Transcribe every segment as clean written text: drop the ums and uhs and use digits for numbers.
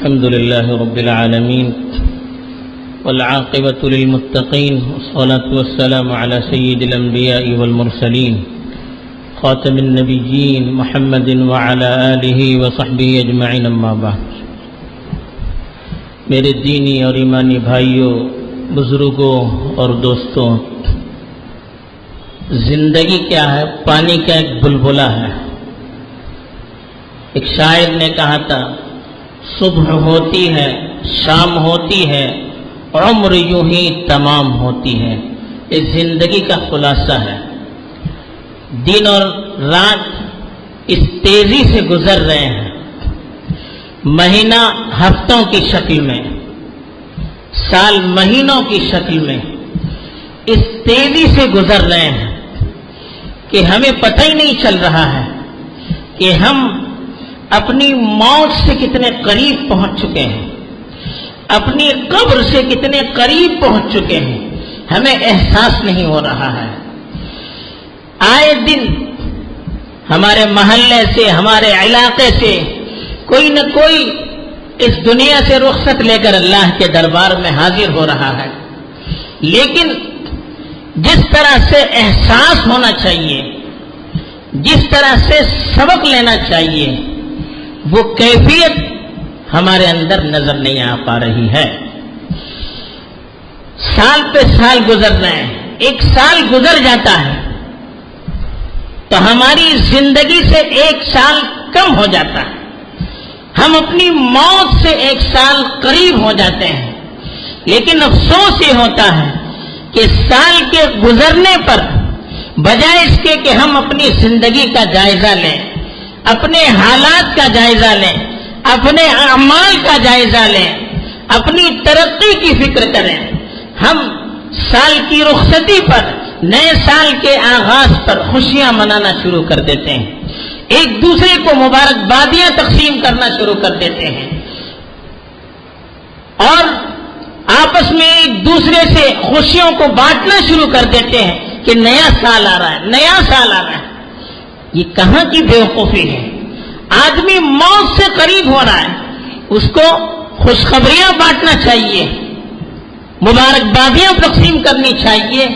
الحمد لله رب العالمين والعاقبة للمتقين والصلاة والسلام على سيد الأنبياء والمرسلين خاتم النبيين محمد وعلى آله وصحبه أجمعين اما بعد. میرے دینی اور ایمانی بھائیوں، بزرگوں اور دوستوں، زندگی کیا ہے؟ پانی کا ایک بلبلہ ہے. ایک شاعر نے کہا تھا، صبح ہوتی ہے، شام ہوتی ہے، عمر یوں ہی تمام ہوتی ہے. یہ زندگی کا خلاصہ ہے. دن اور رات اس تیزی سے گزر رہے ہیں، مہینہ ہفتوں کی شکل میں، سال مہینوں کی شکل میں اس تیزی سے گزر رہے ہیں کہ ہمیں پتہ ہی نہیں چل رہا ہے کہ ہم اپنی موت سے کتنے قریب پہنچ چکے ہیں، اپنی قبر سے کتنے قریب پہنچ چکے ہیں، ہمیں احساس نہیں ہو رہا ہے. آئے دن ہمارے محلے سے، ہمارے علاقے سے کوئی نہ کوئی اس دنیا سے رخصت لے کر اللہ کے دربار میں حاضر ہو رہا ہے. لیکن جس طرح سے احساس ہونا چاہیے، جس طرح سے سبق لینا چاہیے، وہ کیفیت ہمارے اندر نظر نہیں آ پا رہی ہے. سال پہ سال گزر رہے ہیں، ایک سال گزر جاتا ہے تو ہماری زندگی سے ایک سال کم ہو جاتا ہے، ہم اپنی موت سے ایک سال قریب ہو جاتے ہیں. لیکن افسوس یہ ہوتا ہے کہ سال کے گزرنے پر بجائے اس کے کہ ہم اپنی زندگی کا جائزہ لیں، اپنے حالات کا جائزہ لیں، اپنے اعمال کا جائزہ لیں، اپنی ترقی کی فکر کریں، ہم سال کی رخصتی پر، نئے سال کے آغاز پر خوشیاں منانا شروع کر دیتے ہیں، ایک دوسرے کو مبارکبادیاں تقسیم کرنا شروع کر دیتے ہیں اور آپس میں ایک دوسرے سے خوشیوں کو بانٹنا شروع کر دیتے ہیں کہ نیا سال آ رہا ہے، نیا سال آ رہا ہے. یہ کہاں کی بیوقوفی ہے؟ آدمی موت سے قریب ہو رہا ہے، اس کو خوشخبریاں بانٹنا چاہیے، مبارکبادیاں تقسیم کرنی چاہیے،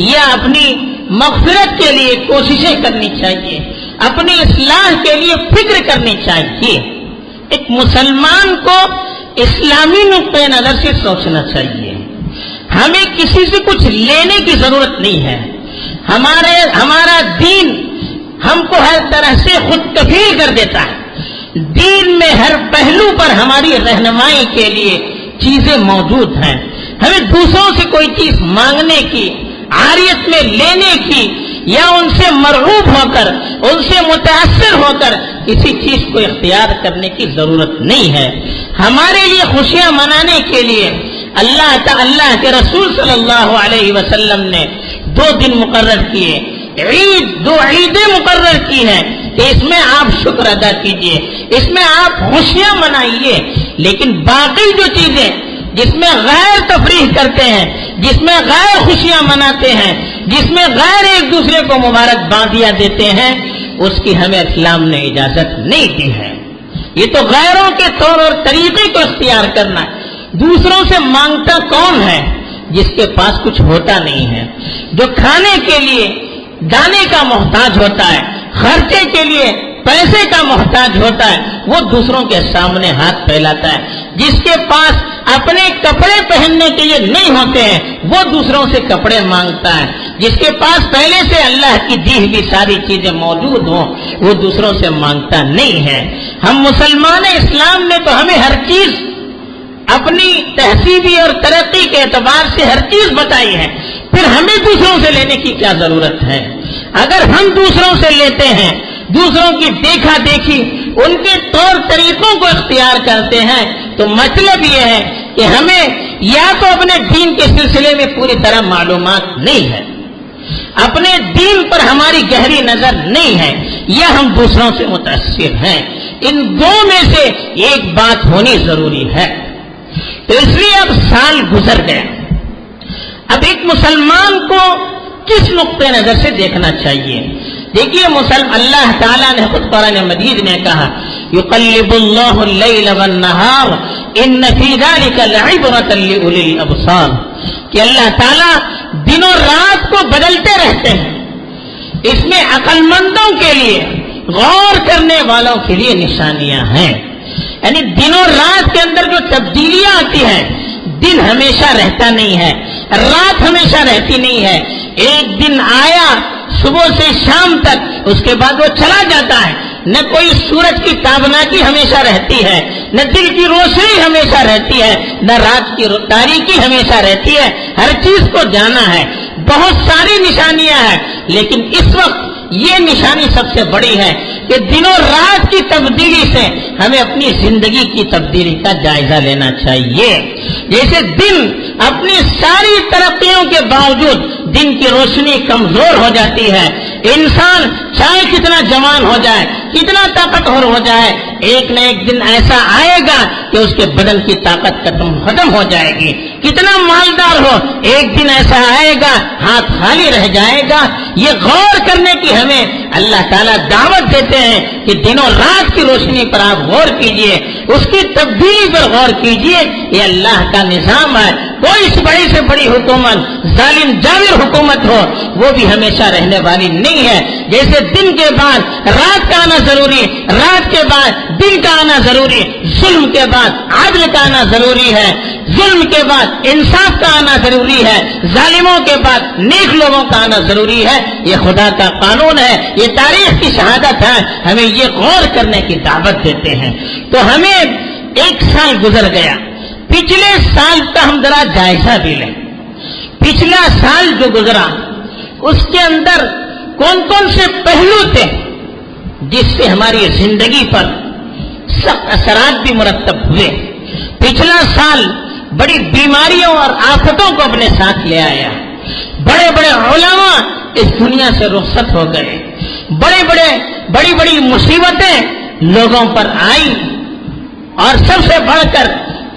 یا اپنی مغفرت کے لیے کوششیں کرنی چاہیے، اپنی اصلاح کے لیے فکر کرنی چاہیے. ایک مسلمان کو اسلامی نقطۂ نظر سے سوچنا چاہیے. ہمیں کسی سے کچھ لینے کی ضرورت نہیں ہے. ہمارا دین ہم کو ہر طرح سے خود کفیل کر دیتا ہے. دین میں ہر پہلو پر ہماری رہنمائی کے لیے چیزیں موجود ہیں. ہمیں دوسروں سے کوئی چیز مانگنے کی، عاریت میں لینے کی، یا ان سے مرغوب ہو کر، ان سے متاثر ہو کر کسی چیز کو اختیار کرنے کی ضرورت نہیں ہے. ہمارے لیے خوشیاں منانے کے لیے اللہ کے رسول صلی اللہ علیہ وسلم نے 2 دن مقرر کیے، دو عیدیں مقرر کی ہیں کہ اس میں آپ شکر ادا کیجئے، اس میں آپ خوشیاں منائیے. لیکن باقی جو چیزیں جس میں غیر تفریح کرتے ہیں، جس میں غیر خوشیاں مناتے ہیں، جس میں غیر ایک دوسرے کو مبارکبادیاں دیتے ہیں، اس کی ہمیں اسلام نے اجازت نہیں دی ہے. یہ تو غیروں کے طور اور طریقے کو اختیار کرنا ہے. دوسروں سے مانگتا کون ہے؟ جس کے پاس کچھ ہوتا نہیں ہے، جو کھانے کے لیے دانے کا محتاج ہوتا ہے، خرچے کے لیے پیسے کا محتاج ہوتا ہے، وہ دوسروں کے سامنے ہاتھ پھیلاتا ہے. جس کے پاس اپنے کپڑے پہننے کے لیے نہیں ہوتے ہیں، وہ دوسروں سے کپڑے مانگتا ہے. جس کے پاس پہلے سے اللہ کی دی ہوئی ساری چیزیں موجود ہوں، وہ دوسروں سے مانگتا نہیں ہے. ہم مسلمان اسلام نے تو ہمیں ہر چیز اپنی تہذیبی اور ترقی کے اعتبار سے ہر چیز بتائی ہے. پھر ہمیں دوسروں سے لینے کی کیا ضرورت ہے؟ اگر ہم دوسروں سے لیتے ہیں، دوسروں کی دیکھا دیکھی، ان کے طور طریقوں کو اختیار کرتے ہیں، تو مطلب یہ ہے کہ ہمیں یا تو اپنے دین کے سلسلے میں پوری طرح معلومات نہیں ہے، اپنے دین پر ہماری گہری نظر نہیں ہے، یا ہم دوسروں سے متاثر ہیں. ان دو میں سے ایک بات ہونی ضروری ہے. تو اس لیے اب سال گزر گئے. اب ایک مسلمان کو کس نقطۂ نظر سے دیکھنا چاہیے؟ دیکھیے اللہ تعالیٰ نے خود قرآن مجید میں کہا یقلب اللہ اللیل والنہار ان فی ذلک لعبرۃ لأولی الابصار، کہ اللہ تعالیٰ دن و رات کو بدلتے رہتے ہیں، اس میں عقل مندوں کے لیے، غور کرنے والوں کے لیے نشانیاں ہیں۔ یعنی دن و رات کے اندر جو تبدیلیاں آتی ہیں، دن ہمیشہ رہتا نہیں ہے، رات ہمیشہ رہتی نہیں ہے، ایک دن آیا صبح سے شام تک، اس کے بعد وہ چلا جاتا ہے۔ نہ کوئی سورج کی تابناکی ہمیشہ رہتی ہے، نہ دل کی روشنی ہمیشہ رہتی ہے، نہ رات کی تاریکی ہمیشہ رہتی ہے، ہر چیز کو جانا ہے۔ بہت ساری نشانیاں ہیں، لیکن اس وقت یہ نشانی سب سے بڑی ہے کہ دن و رات کی تبدیلی سے ہمیں اپنی زندگی کی تبدیلی کا جائزہ لینا چاہیے۔ جیسے دن اپنی ساری ترقیوں کے باوجود دن کی روشنی کمزور ہو جاتی ہے، انسان چاہے کتنا جوان ہو جائے، کتنا طاقتور ہو جائے، ایک نہ ایک دن ایسا آئے گا کہ اس کے بدن کی طاقت ختم ہو جائے گی۔ کتنا مالدار ہو، ایک دن ایسا آئے گا ہاتھ خالی رہ جائے گا۔ یہ غور کرنے کی ہمیں اللہ تعالیٰ دعوت دیتے ہیں کہ دنوں رات کی روشنی پر آپ غور کیجئے، اس کی تبدیلی پر غور کیجئے۔ یہ اللہ کا نظام ہے۔ کوئی بڑی سے بڑی حکومت، ظالم جابر حکومت ہو، وہ بھی ہمیشہ رہنے والی نہیں ہے۔ جیسے دن کے بعد رات کا آنا ضروری، رات کے بعد دن کا آنا ضروری، ظلم کے بعد عدل کا آنا ضروری ہے، ظلم کے بعد انصاف کا آنا ضروری ہے، ظالموں کے بعد نیک لوگوں کا آنا ضروری ہے۔ یہ خدا کا قانون ہے، یہ تاریخ کی شہادت ہے۔ ہمیں یہ غور کرنے کی دعوت دیتے ہیں۔ تو ہمیں ایک سال گزر گیا، پچھلے سال کا ہم ذرا جائزہ بھی لیں۔ پچھلا سال جو گزرا اس کے اندر کون کون سے پہلو تھے جس سے ہماری زندگی پر سخت اثرات بھی مرتب ہوئے۔ پچھلا سال بڑی بیماریوں اور آفتوں کو اپنے ساتھ لے آیا۔ بڑے بڑے علماء اس دنیا سے رخصت ہو گئے، بڑی بڑی مصیبتیں لوگوں پر آئی، اور سب سے بڑھ کر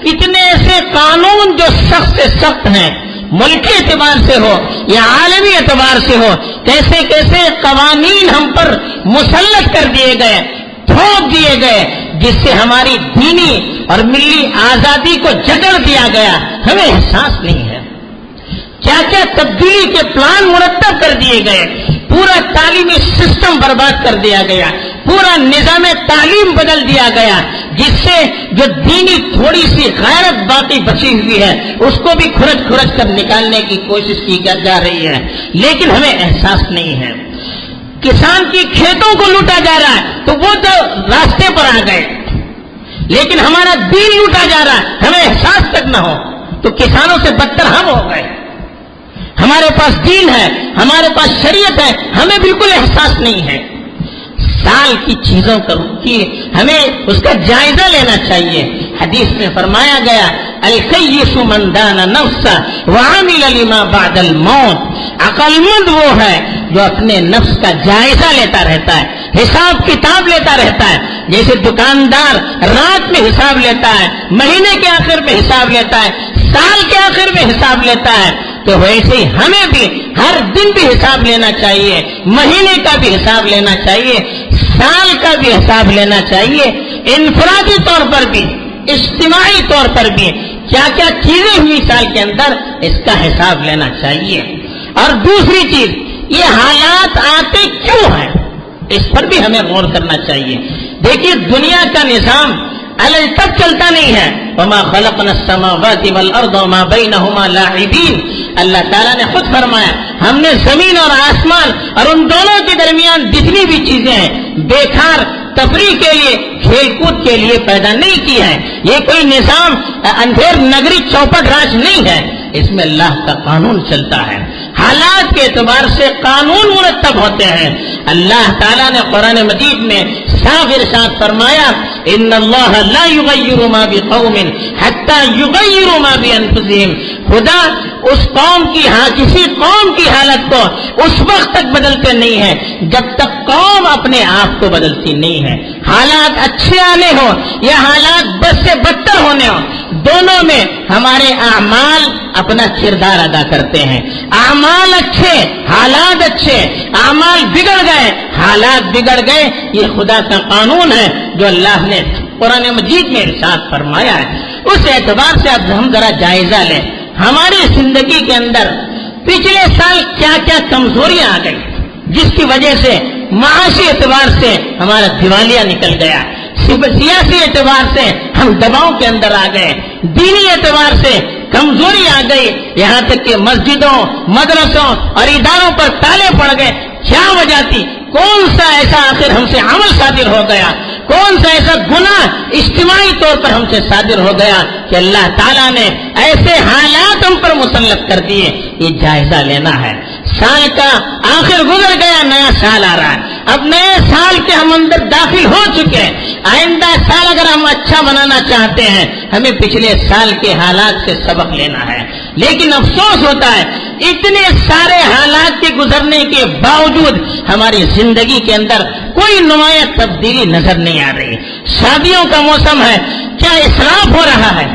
کتنے ایسے قانون جو سخت سے سخت ہیں، ملکی اعتبار سے ہو یا عالمی اعتبار سے ہو، کیسے کیسے قوانین ہم پر مسلط کر دیے گئے، تھوپ دیے گئے، جس سے ہماری دینی اور ملی آزادی کو جکڑ دیا گیا، ہمیں احساس نہیں ہے۔ کیا کیا تبدیلی کے پلان مرتب کر دیے گئے، پورا تعلیمی سسٹم برباد کر دیا گیا، پورا نظام تعلیم بدل دیا گیا، جس سے جو دینی تھوڑی سی غیرت باقی بچی ہوئی ہے اس کو بھی کھرچ کر نکالنے کی کوشش کی جا رہی ہے، لیکن ہمیں احساس نہیں ہے۔ کسان کی کھیتوں کو لوٹا جا رہا ہے تو وہ تو راستے پر آ گئے، لیکن ہمارا دین لوٹا جا رہا ہے، ہمیں احساس تک نہ ہو تو کسانوں سے بدتر ہم ہو گئے۔ ہمارے پاس دین ہے، ہمارے پاس شریعت ہے، ہمیں بالکل احساس نہیں ہے۔ سال کی چیزوں کی ہمیں اس کا جائزہ لینا چاہیے۔ حدیث میں فرمایا گیا الکیس من دان نفسہ وعمل لما بعد الموت، عقل مند وہ ہے جو اپنے نفس کا جائزہ لیتا رہتا ہے، حساب کتاب لیتا رہتا ہے۔ جیسے دکاندار رات میں حساب لیتا ہے، مہینے کے آخر میں حساب لیتا ہے، سال کے آخر میں حساب لیتا ہے، تو ویسے ہی ہمیں بھی ہر دن بھی حساب لینا چاہیے، مہینے کا بھی حساب لینا چاہیے، سال کا بھی حساب لینا چاہیے، انفرادی طور پر بھی اجتماعی طور پر بھی کیا کیا چیزیں ہوئی سال کے اندر، اس کا حساب لینا چاہیے۔ اور دوسری چیز، یہ حالات آتے کیوں ہیں، اس پر بھی ہمیں غور کرنا چاہیے۔ دیکھیے دنیا کا نظام الگ تب چلتا نہیں ہے، وما خلقنا السماوات والارض وما بینہما لاعبین۔ اللہ تعالیٰ نے خود فرمایا ہم نے زمین اور آسمان اور ان دونوں کے درمیان جتنی بھی چیزیں ہیں بیکار تفریح کے لیے، کھیل کود کے لیے پیدا نہیں کی ہے۔ یہ کوئی نظام اندھیر نگری چوپٹ راج نہیں ہے، اس میں اللہ کا قانون چلتا ہے، حالات کے اعتبار سے قانون مرتب ہوتے ہیں۔ اللہ تعالیٰ نے قرآن مجید میں صاف ارشاد فرمایا ان اللہ لا یغیر ما بقوم حتی یغیروا ما بانفسہم۔ خدا اس قوم کی کسی قوم کی حالت کو اس وقت تک بدلتے نہیں ہے جب تک قوم اپنے آپ کو بدلتی نہیں ہے۔ حالات اچھے آنے ہو یا حالات بس سے بدتر ہونے ہوں، دونوں میں ہمارے اعمال اپنا کردار ادا کرتے ہیں۔ اعمال اچھے، حالات اچھے، اعمال بگڑ گئے، حالات بگڑ گئے، یہ خدا کا قانون ہے جو اللہ نے قرآن مجید میں ارشاد فرمایا ہے۔ اس اعتبار سے اب ہم ذرا جائزہ لیں، ہماری زندگی کے اندر پچھلے سال کیا کیا کمزوریاں آ گئی جس کی وجہ سے معاشی اعتبار سے ہمارا دیوالیہ نکل گیا، سیاسی اعتبار سے ہم دباؤ کے اندر آ گئے، دینی اعتبار سے کمزوری آ گئی، یہاں تک کہ مسجدوں، مدرسوں اور اداروں پر تالے پڑ گئے۔ کیا وجہ تھی؟ کون سا ایسا آخر ہم سے عمل صادر ہو گیا، کون سا ایسا گناہ اجتماعی طور پر ہم سے صادر ہو گیا کہ اللہ تعالیٰ نے ایسے حالات ہم پر مسلط کر دیے؟ یہ جائزہ لینا ہے۔ سال کا آخر گزر گیا، نیا سال آ رہا ہے، اب نئے سال کے ہم اندر داخل ہو چکے ہیں۔ آئندہ سال اگر ہم اچھا بنانا چاہتے ہیں، ہمیں پچھلے سال کے حالات سے سبق لینا ہے۔ لیکن افسوس ہوتا ہے اتنے سارے حالات کے گزرنے کے باوجود ہماری زندگی کے اندر کوئی نمایاں تبدیلی نظر نہیں آ رہی۔ شادیوں کا موسم ہے، کیا اسراف ہو رہا ہے؟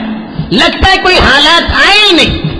لگتا ہے کوئی حالات آئے ہی نہیں،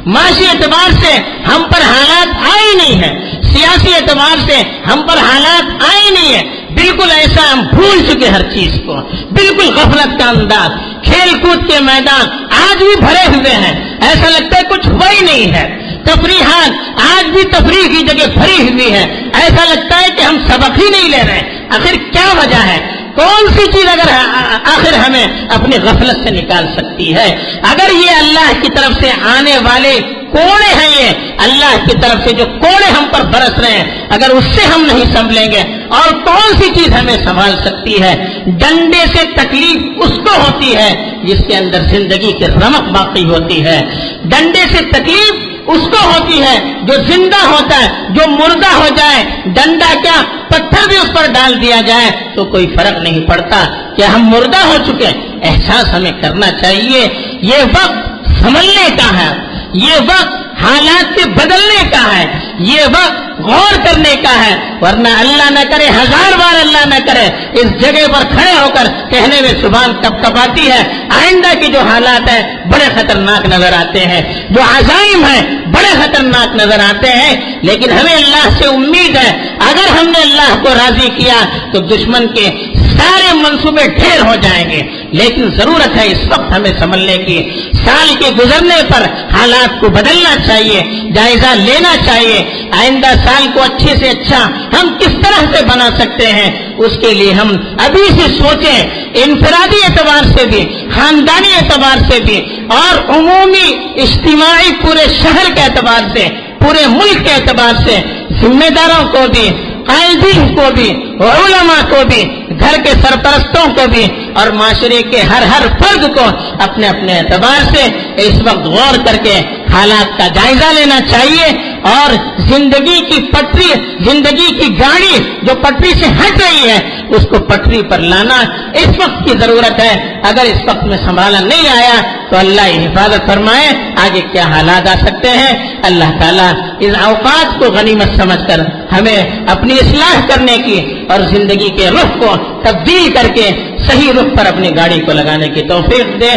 معاشی اعتبار سے ہم پر حالات آئے ہی نہیں ہے، سیاسی اعتبار سے ہم پر حالات آئے ہی نہیں ہے، بالکل ایسا ہم بھول چکے ہر چیز کو، بالکل غفلت کا انداز، کھیل کود کے میدان آج بھی بھرے ہوئے ہیں، ایسا لگتا ہے کچھ ہوا ہی نہیں ہے، تفریحات آج بھی تفریح کی جگہ بھری ہوئی ہے، ایسا لگتا ہے کہ ہم سبق ہی نہیں لے رہے۔ آخر کیا وجہ ہے؟ کون سی چیز اگر آخر ہمیں اپنی غفلت سے نکال سکتی ہے؟ اگر یہ اللہ کی طرف سے آنے والے کوڑے ہیں، یہ اللہ کی طرف سے جو کوڑے ہم پر برس رہے ہیں، اگر اس سے ہم نہیں سنبھلیں گے اور کون سی چیز ہمیں سنبھال سکتی ہے؟ ڈنڈے سے تکلیف اس کو ہوتی ہے جس کے اندر زندگی کی رمق باقی ہوتی ہے، ڈنڈے سے تکلیف اس کو ہوتی ہے جو زندہ ہوتا ہے، جو مردہ ہو جائے ڈنڈا کیا پتھر بھی اس پر ڈال دیا جائے تو کوئی فرق نہیں پڑتا کہ ہم مردہ ہو چکے۔ احساس ہمیں کرنا چاہیے یہ وقت سنبھلنے کا ہے، یہ وقت حالات کے بدلنے کا ہے، یہ وقت غور کرنے کا ہے، ورنہ اللہ نہ کرے، ہزار بار اللہ نہ کرے، اس جگہ پر کھڑے ہو کر کہنے میں زبان کب کب آتی ہے آئندہ کی جو حالات ہیں بڑے خطرناک نظر آتے ہیں، جو عزائم ہیں بڑے خطرناک نظر آتے ہیں، لیکن ہمیں اللہ سے امید ہے اگر ہم نے اللہ کو راضی کیا تو دشمن کے سارے منصوبے ڈھیر ہو جائیں گے۔ لیکن ضرورت ہے اس وقت ہمیں سنبھلنے کی، سال کے گزرنے پر حالات کو بدلنا چاہیے، جائزہ لینا چاہیے، آئندہ سال کو اچھے سے اچھا ہم کس طرح سے بنا سکتے ہیں اس کے لیے ہم ابھی سے سوچیں، انفرادی اعتبار سے بھی، خاندانی اعتبار سے بھی اور عمومی اجتماعی پورے شہر کے اعتبار سے، پورے ملک کے اعتبار سے ذمہ داروں کو بھی، قائدین کو بھی، علماء کو بھی، گھر کے سرپرستوں کو بھی اور معاشرے کے ہر فرد کو اپنے اپنے اعتبار سے اس وقت غور کر کے حالات کا جائزہ لینا چاہیے اور زندگی کی پٹری، زندگی کی گاڑی جو پٹری سے ہٹ رہی ہے اس کو پٹری پر لانا اس وقت کی ضرورت ہے۔ اگر اس وقت میں سنبھالا نہیں آیا تو اللہ حفاظت فرمائے آگے کیا حالات آ سکتے ہیں۔ اللہ تعالیٰ اس اوقات کو غنیمت سمجھ کر ہمیں اپنی اصلاح کرنے کی اور زندگی کے رخ کو تبدیل کر کے صحیح رخ پر اپنی گاڑی کو لگانے کی توفیق دے۔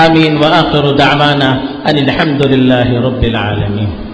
آمین وآخر دعوانا ان الحمد للہ رب العالمین۔